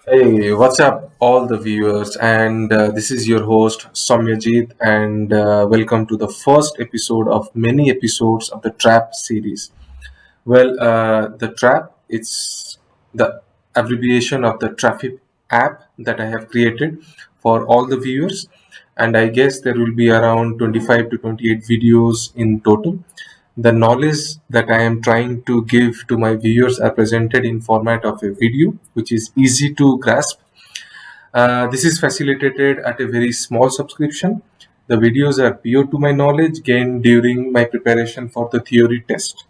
Hey, what's up, all the viewers? And this is your host, Samyajit, and welcome to the first episode of many episodes of the Trap series. The Trap, it's the abbreviation of the traffic app that I have created for all the viewers. And I guess there will be around 25 to 28 videos in total. The knowledge that I am trying to give to my viewers are presented in format of a video, which is easy to grasp. This is facilitated at a very small subscription. The videos are pure to my knowledge gained during my preparation for the theory test.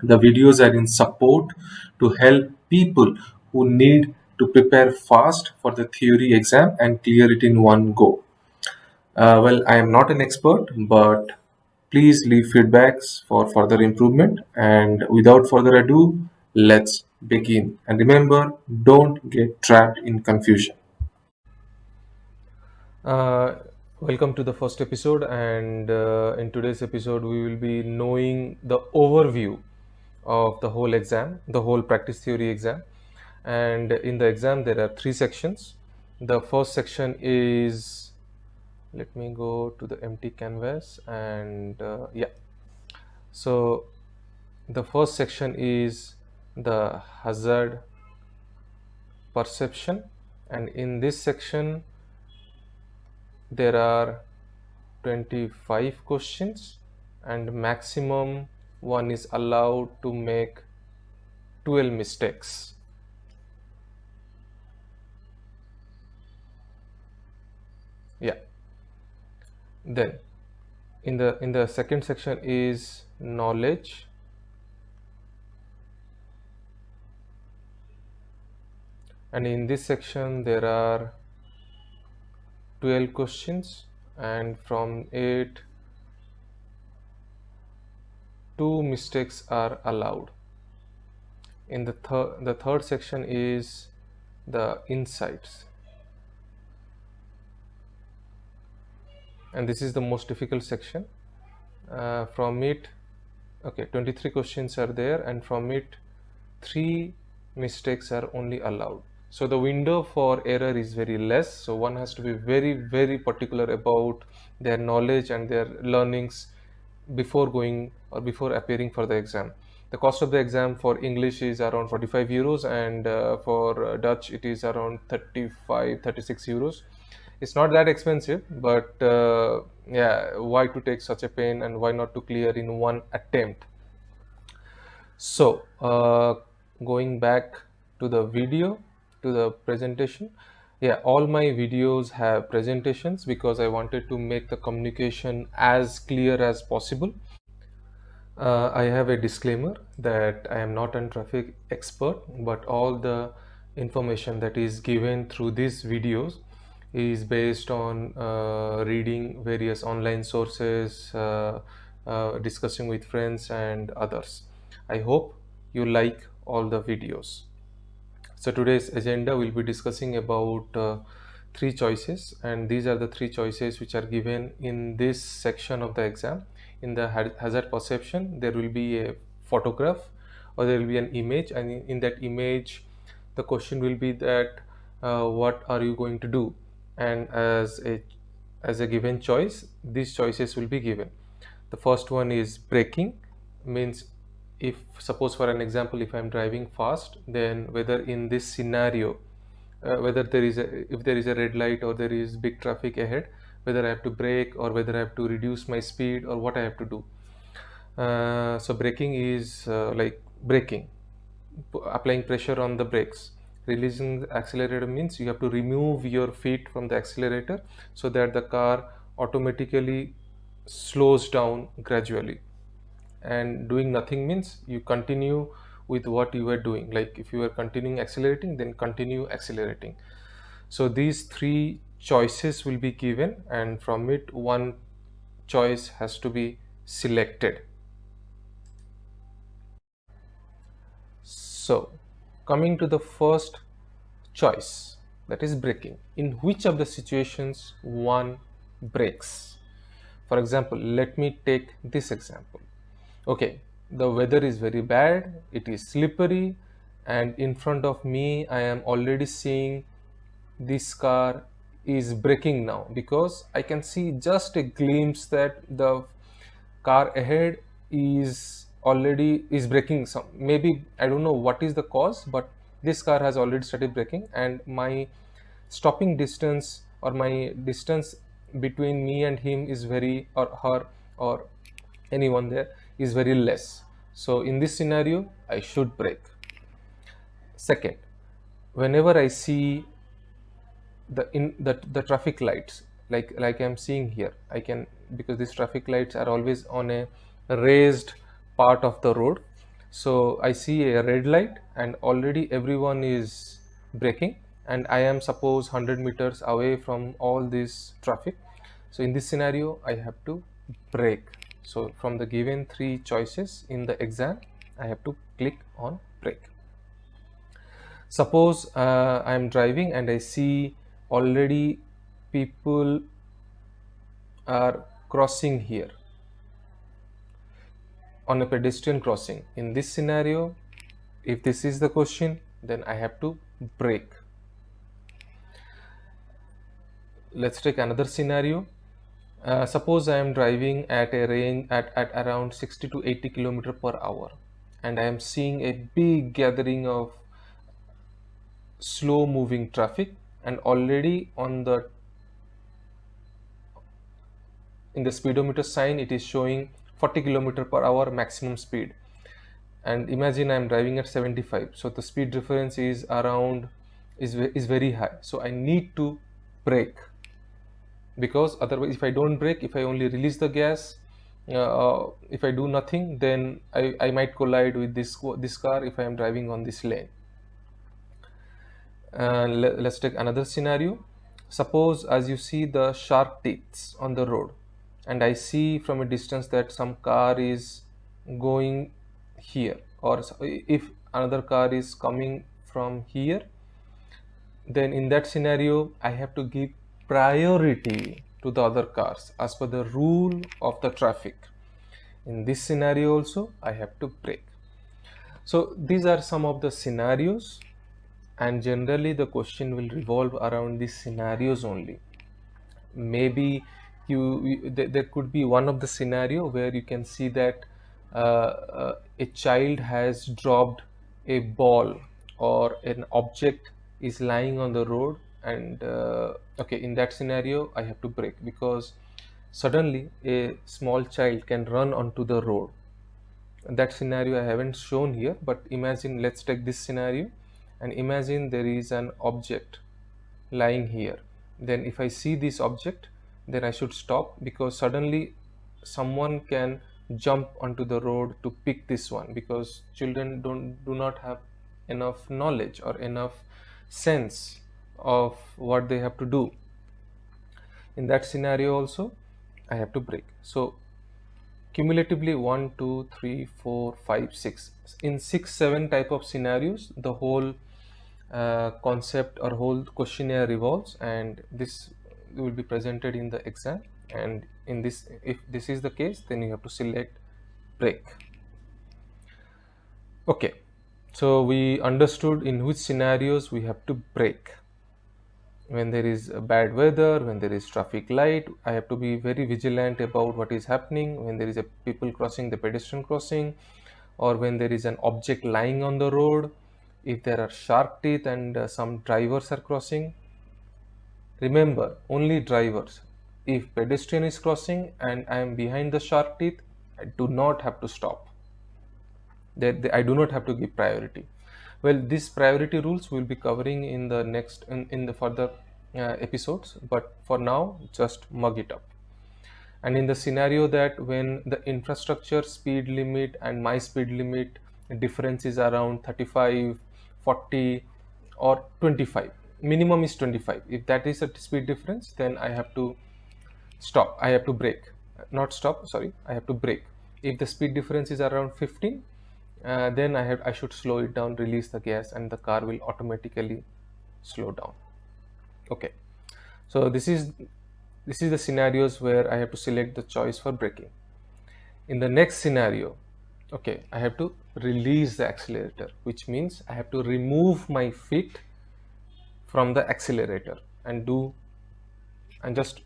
The videos are in support to help people who need to prepare fast for the theory exam and clear it in one go. I am not an expert, but please leave feedbacks for further improvement. And without further ado, let's begin. And remember, don't get trapped in confusion. Uh, Welcome to the first episode, and in today's episode, we will be knowing the overview of the whole exam, the whole practice theory exam. And in the exam, there are three sections. The first section is, let me go to the empty canvas, and yeah. So the first section is the hazard perception, and in this section, there are 25 questions and maximum one is allowed to make 12 mistakes. Yeah. Then in the second section is knowledge, and in this section there are 12 questions, and from it 2 mistakes are allowed. In the third section is the insights, and this is the most difficult section. From it, okay, 23 questions are there, and from it 3 mistakes are only allowed. So the window for error is very less, so one has to be very particular about their knowledge and their learnings before going or before appearing for the exam. The cost of the exam for English is around 45 euros, and for Dutch it is around 36 euros. It's not that expensive, but yeah, why to take such a pain, and why not to clear in one attempt? So going back to the video, to the presentation, yeah, all my videos have presentations because I wanted to make the communication as clear as possible. I have a disclaimer that I am not a traffic expert, but all the information that is given through these videos is based on reading various online sources, discussing with friends and others. I hope you like all the videos. So today's agenda will be discussing about three choices, and these are the three choices which are given in this section of the exam. In the hazard perception, there will be a photograph or there will be an image, and in that image the question will be that what are you going to do, and as a given choice, these choices will be given. The first one is braking, means if suppose for an example, if I'm driving fast, then whether in this scenario, whether there is a if there is a red light or there is big traffic ahead, whether I have to brake or whether I have to reduce my speed or what I have to do. So braking is like braking, applying pressure on the brakes. Releasing the accelerator means you have to remove your feet from the accelerator so that the car automatically slows down gradually. And doing nothing means you continue with what you are doing, like if you are continuing accelerating, then continue accelerating. So these three choices will be given, and from it one choice has to be selected. So coming to the first choice, that is braking, in which of the situations one brakes. For example, let me take this example. Okay, the weather is very bad, it is slippery, and in front of me I am already seeing this car is braking now, because I can see just a glimpse that the car ahead is braking. Some, maybe I don't know what is the cause, but this car has already started braking, and my stopping distance, or my distance between me and him is very, or her, or anyone there, is very less. So in this scenario I should brake. Second, whenever I see the traffic lights, like I'm seeing here, I can, because these traffic lights are always on a raised part of the road, so I see a red light and already everyone is braking, and I am suppose 100 meters away from all this traffic. So in this scenario I have to brake. So from the given three choices in the exam, I have to click on brake. Suppose I am driving and I see already people are crossing here on a pedestrian crossing. In this scenario, if this is the question, then I have to brake. Let's take another scenario. Suppose I am driving at a range at around 60 to 80 kilometer per hour, and I am seeing a big gathering of slow moving traffic, and already on the in the speedometer sign it is showing 40 kilometer per hour maximum speed, and imagine I'm driving at 75, so the speed difference is around is very high. So I need to brake, because otherwise if I don't brake, if I only release the gas, if I do nothing, then I might collide with this car if I am driving on this lane. Let's take another scenario. Suppose as you see the shark teeth on the road, and I see from a distance that some car is going here, or if another car is coming from here, then in that scenario I have to give priority to the other cars as per the rule of the traffic. In this scenario also I have to brake. So these are some of the scenarios, and generally the question will revolve around these scenarios only. Maybe there could be one of the scenario where you can see that a child has dropped a ball, or an object is lying on the road, and okay, in that scenario I have to brake, because suddenly a small child can run onto the road. That scenario I haven't shown here, but imagine, let's take this scenario, and imagine there is an object lying here. Then if I see this object, then I should stop, because suddenly someone can jump onto the road to pick this one, because children do not have enough knowledge or enough sense of what they have to do. In that scenario also I have to brake. So cumulatively 1 2 3 4 5 6, in 6 7 type of scenarios the whole concept or whole questionnaire revolves, and this will be presented in the exam. And in this, if this is the case, then you have to select brake. Okay, so we understood in which scenarios we have to brake. When there is a bad weather, when there is traffic light, I have to be very vigilant about what is happening. When there is a people crossing the pedestrian crossing, or when there is an object lying on the road, if there are shark teeth and some drivers are crossing. Remember, only drivers. If pedestrian is crossing and I am behind the shark teeth, I do not have to stop. I do not have to give priority. Well, these priority rules we'll be covering in the next in the further episodes, but for now just mug it up. And in the scenario that when the infrastructure speed limit and my speed limit difference is around 35, 40 or 25, minimum is 25, if that is a speed difference, then I have to stop, I have to brake, not stop, sorry, I have to brake. If the speed difference is around 15, then I should slow it down, release the gas, and the car will automatically slow down. Okay, so this is the scenarios where I have to select the choice for braking. In the next scenario, Okay, I have to release the accelerator, which means I have to remove my feet from the accelerator and do and just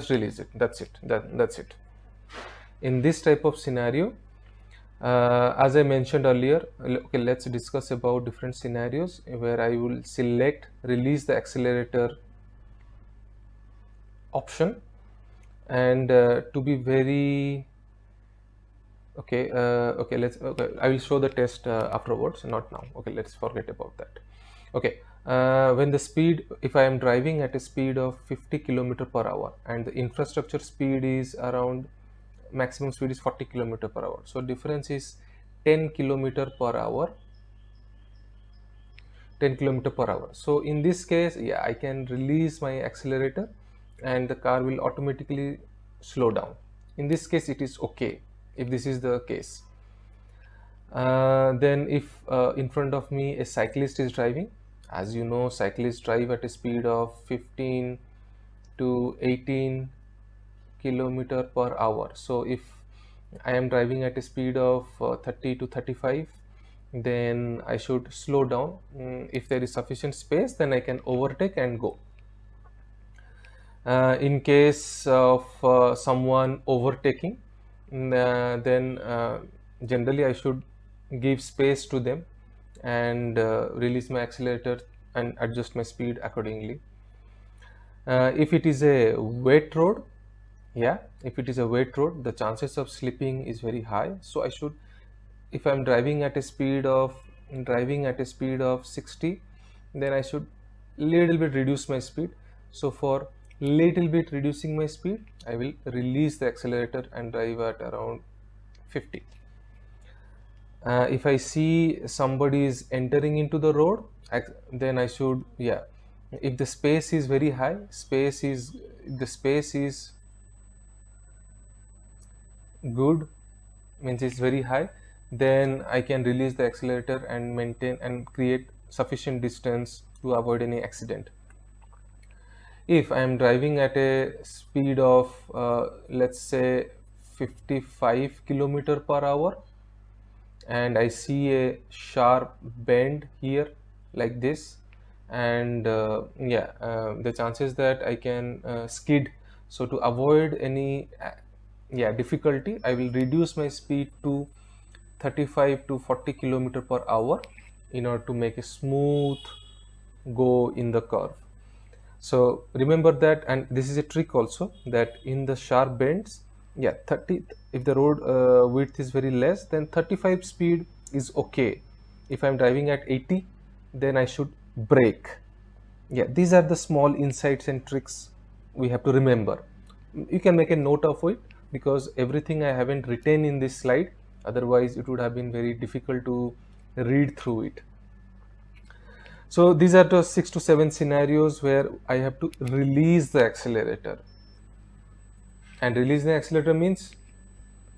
release it. That's it. That's it. In this type of scenario, as I mentioned earlier, okay, let's discuss about different scenarios where I will select release the accelerator option. And to be very okay, I will show the test afterwards, not now. Okay, let's forget about that. Okay, when the speed, if I am driving at a speed of 50 kilometer per hour and the infrastructure speed is around, maximum speed is 40 kilometer per hour, so difference is 10 kilometer per hour, 10 kilometer per hour. So in this case, yeah, I can release my accelerator and the car will automatically slow down. In this case it is okay if this is the case. Then if in front of me a cyclist is driving, as you know, cyclists drive at a speed of 15 to 18 kilometer per hour. So if I am driving at a speed of 30 to 35, then I should slow down. If there is sufficient space, then I can overtake and go. In case of someone overtaking, then generally I should give space to them and release my accelerator and adjust my speed accordingly. If it is a wet road, yeah, if it is a wet road, the chances of slipping is very high. So I should, if I'm driving at a speed of 60, then I should little bit reduce my speed. So for little bit reducing my speed, I will release the accelerator and drive at around 50. If I see somebody is entering into the road, then I should, yeah, if the space is very high, the space is good, means it's very high, then I can release the accelerator and maintain and create sufficient distance to avoid any accident. If I am driving at a speed of let's say 55 kilometer per hour and I see a sharp bend here like this, and the chances that I can skid, so to avoid any difficulty, I will reduce my speed to 35 to 40 kilometer per hour in order to make a smooth go in the curve. So remember that, and this is a trick also, that in the sharp bends, 30, if the road width is very less, then 35 speed is okay. If I'm driving at 80, then I should brake. Yeah, these are the small insights and tricks we have to remember. You can make a note of it because everything I haven't written in this slide, otherwise it would have been very difficult to read through it. So these are the 6 to 7 scenarios where I have to release the accelerator. And release the accelerator means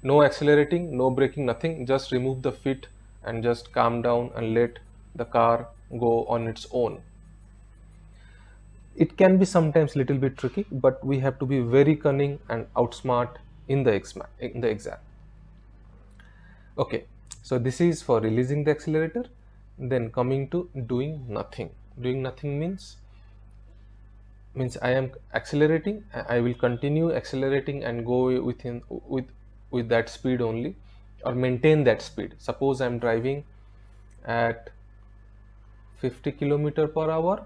no accelerating, no braking, nothing. Just remove the feet and just calm down and let the car go on its own. It can be sometimes little bit tricky, but we have to be very cunning and outsmart in the exam. Okay, so this is for releasing the accelerator. Then coming to doing nothing. Doing nothing means I am accelerating. I will continue accelerating and go with that speed only, or maintain that speed. Suppose I am driving at 50 kilometer per hour,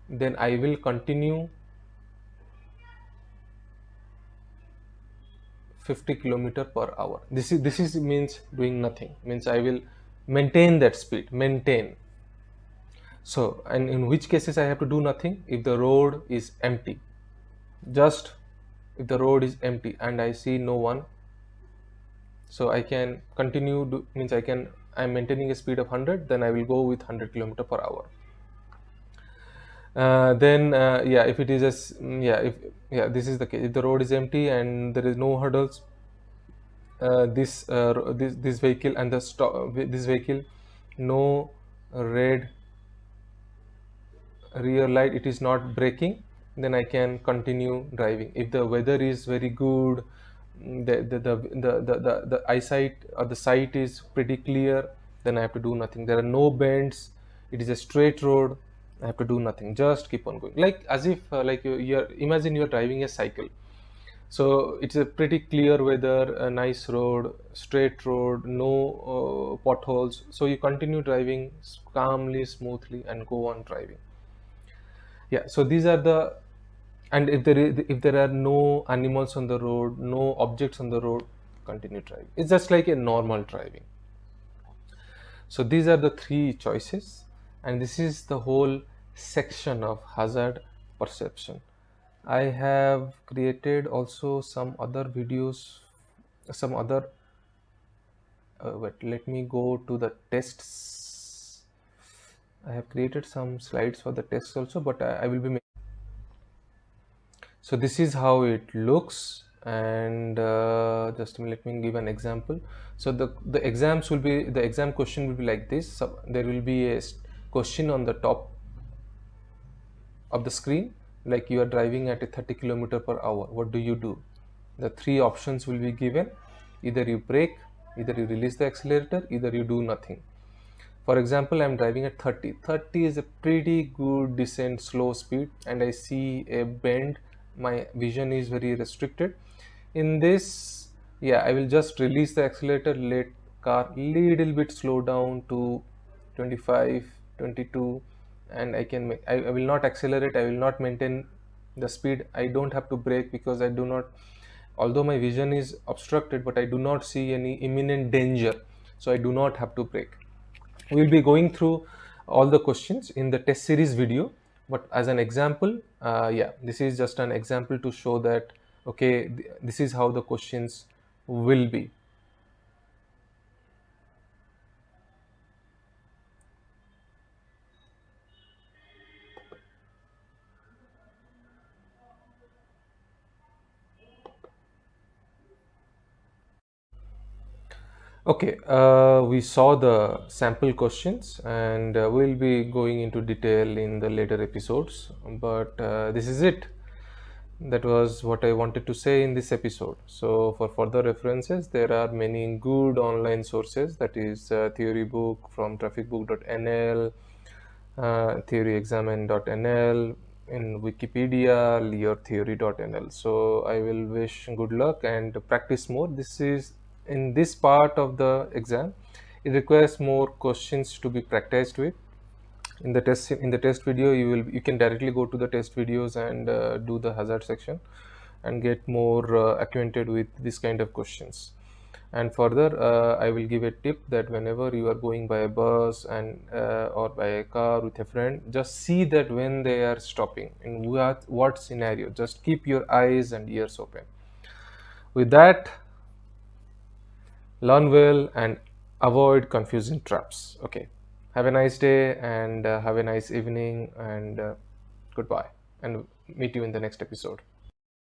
then I will continue 50 kilometer per hour. This is means doing nothing, means I will maintain that speed, maintain. So, and in which cases I have to do nothing? If the road is empty, just if the road is empty and I see no one, so I can continue means I'm maintaining a speed of 100, then I will go with 100 kilometer per hour. If it is this is the case. If the road is empty and there is no hurdles, this vehicle and this vehicle, no red rear light, it is not braking, then I can continue driving. If the weather is very good, the eyesight or the sight is pretty clear, then I have to do nothing. There are no bends, it is a straight road, I have to do nothing, just keep on going, like as if like you're imagine you're driving a cycle. So it's a pretty clear weather, a nice road, straight road, no potholes, so you continue driving calmly, smoothly, and go on driving. Yeah, so these are the, and if there are no animals on the road, no objects on the road, continue driving. It's just like a normal driving. So these are the three choices, and this is the whole section of hazard perception. I have created also some other videos, some other wait, let me go to the tests. I have created some slides for the tests also, but I will be. So this is how it looks, and just let me give an example. So the exams will be, the exam question will be like this. So there will be a question on the top of the screen, like you are driving at a 30 km per hour. What do you do? The three options will be given: either you brake, either you release the accelerator, either you do nothing. For example, I'm driving at 30. 30 is a pretty good decent slow speed, and I see a bend. My vision is very restricted. In this, yeah, I will just release the accelerator, let car little bit slow down to 25, 22, and I can make, I will not accelerate, I will not maintain the speed. I don't have to brake because I do not, although my vision is obstructed, but I do not see any imminent danger, so I do not have to brake. We will be going through all the questions in the test series video, but as an example, yeah, this is just an example to show that okay, this is how the questions will be. Okay, we saw the sample questions, and we'll be going into detail in the later episodes, but this is it. That was what I wanted to say in this episode. So for further references, there are many good online sources, that is theory book from trafficbook.nl, theoryexamine.nl, in Wikipedia, leartheory.nl. So I will wish good luck and practice more. This is in this part of the exam, it requires more questions to be practiced with. In the test video, you can directly go to the test videos and do the hazard section and get more acquainted with this kind of questions. And further, I will give a tip that whenever you are going by a bus and or by a car with a friend, just see that when they are stopping, in what scenario, just keep your eyes and ears open. With that, learn well and avoid confusing traps. Okay, have a nice day, and have a nice evening, and goodbye, and meet you in the next episode.